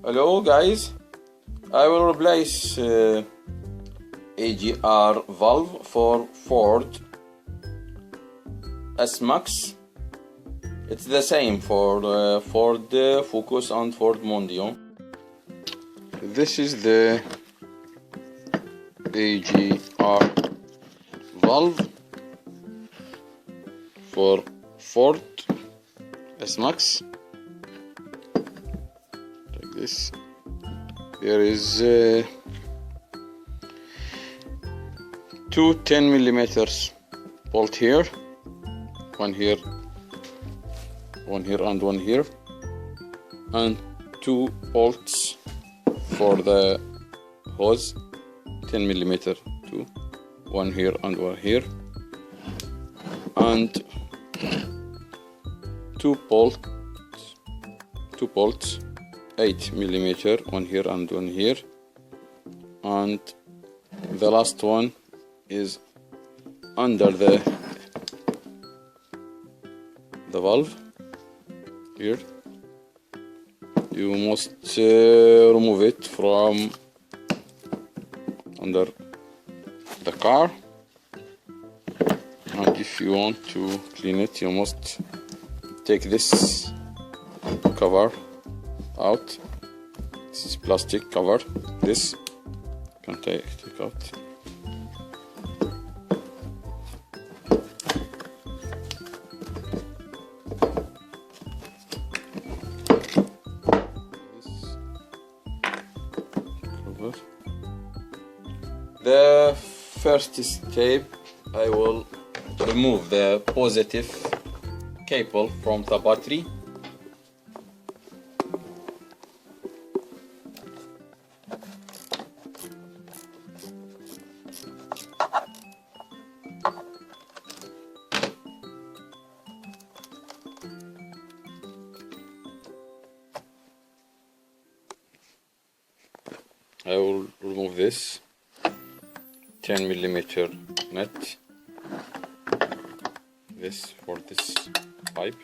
Hello guys, I will replace AGR valve for Ford S-Max. It's the same for Ford Focus and Ford Mondeo. This is the AGR valve for Ford S-Max. Like this. There is two 10mm bolt here, one here and one here, and two bolts for the hose, 10mm too, one here and one here, and two bolts, 8mm, one here and one here, and the last one is under the valve here. You must remove it from under the car, and if you want to clean it, you must take this cover out. This is plastic cover. This can take out. The first step, I will remove the positive cable from the battery. I will remove this 10mm nut, this for this pipe.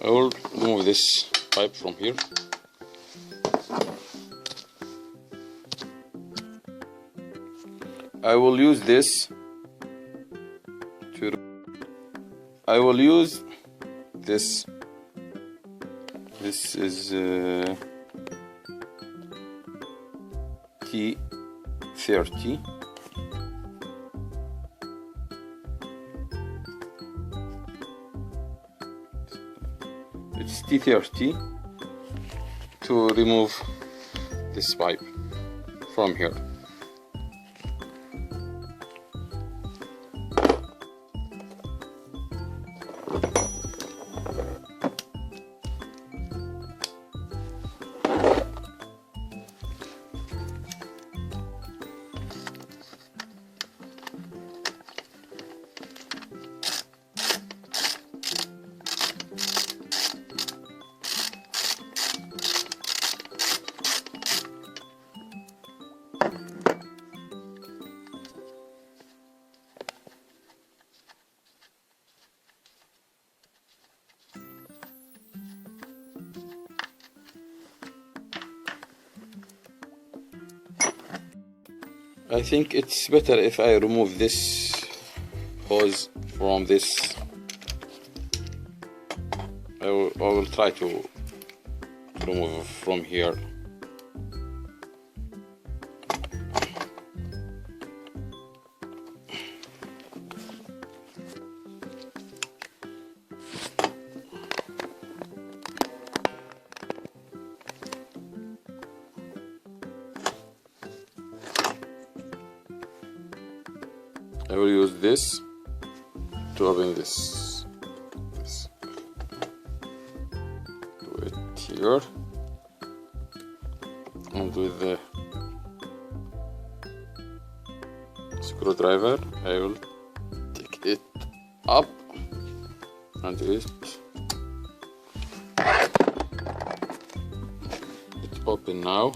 I will remove this pipe from here. I will use this to. I will use this. This is T30. It's T30 to remove this pipe from here. I think it's better if I remove this hose from this. I will try to remove from here. I will use this to open this. Do it here, and with the screwdriver I will take it up and it open now.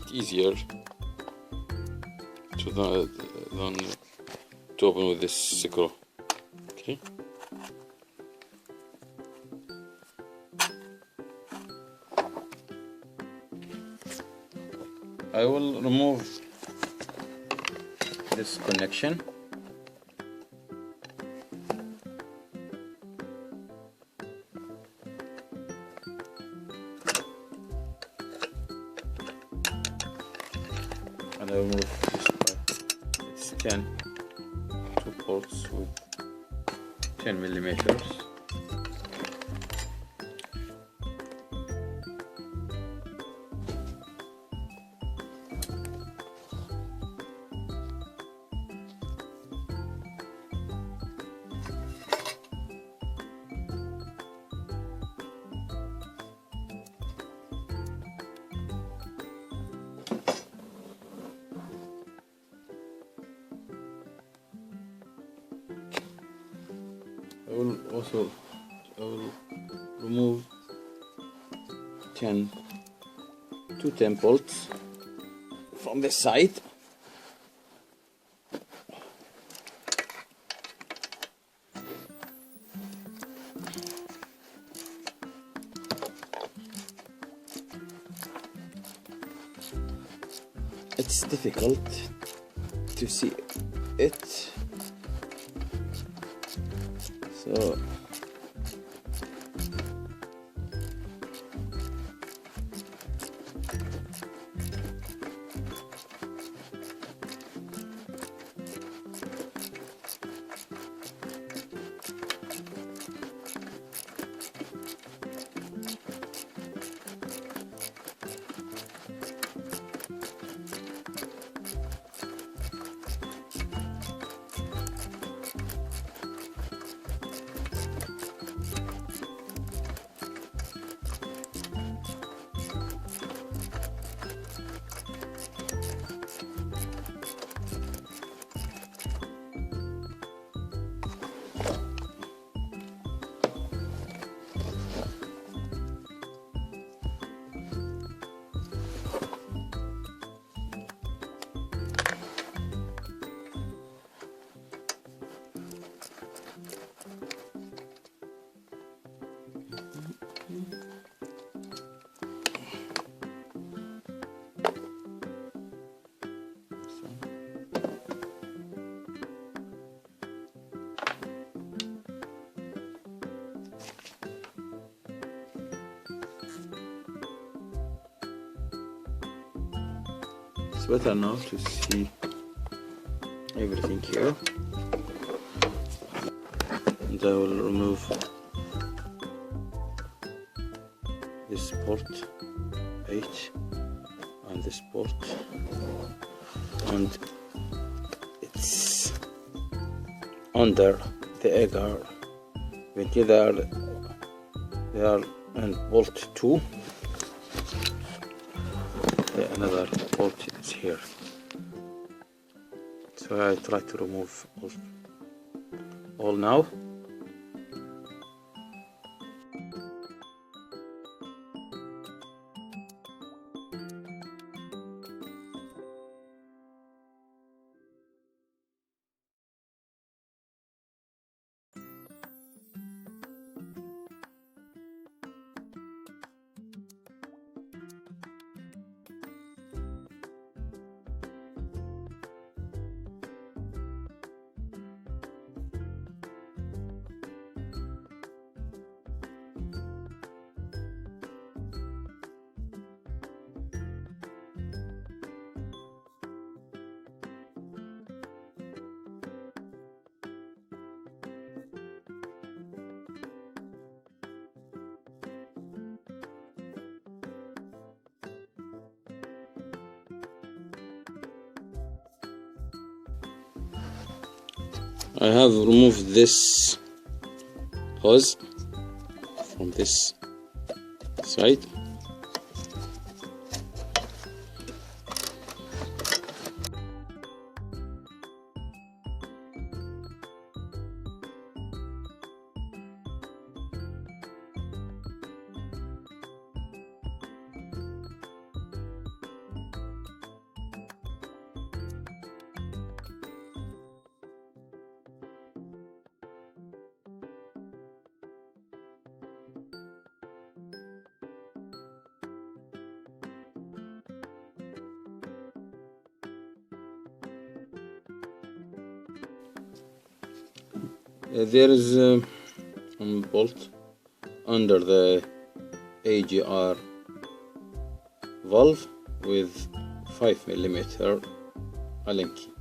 It's easier than to open with this screw. Okay. I will remove this connection. And I will remove this part. It's 10, 2 bolts with 10 millimeters. I will remove 10 bolts from the side. It's difficult to see it. So it's better now to see everything here. And I will remove this port 8 and this port, and it's under the agar ventilator. They are and bolt 2. Another bolt is here, so I try to remove all now. I have removed this hose from this side. There is a bolt under the AGR valve with 5mm Allen key.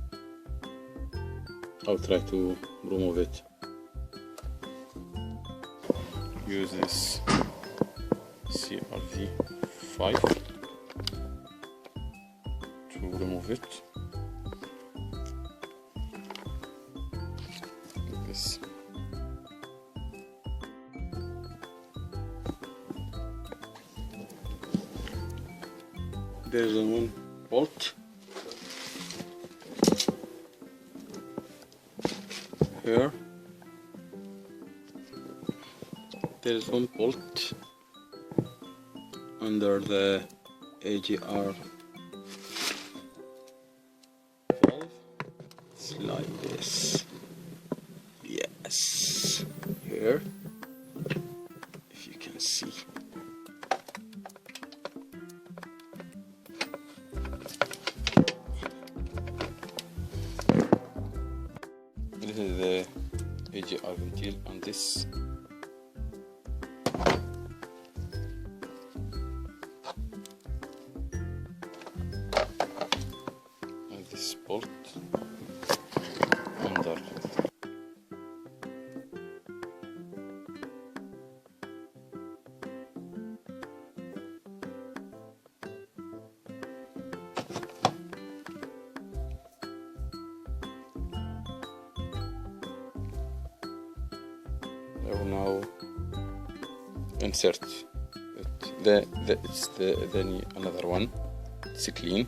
I'll try to remove it. Use this CRV5 to remove it. Like this. There's one bolt here. There's one bolt under the AGR valve. It's like this. Yes, here, if you can see. This is the AGR ventil on this. And this bolt under. I will now insert it. It's the another one. It's clean.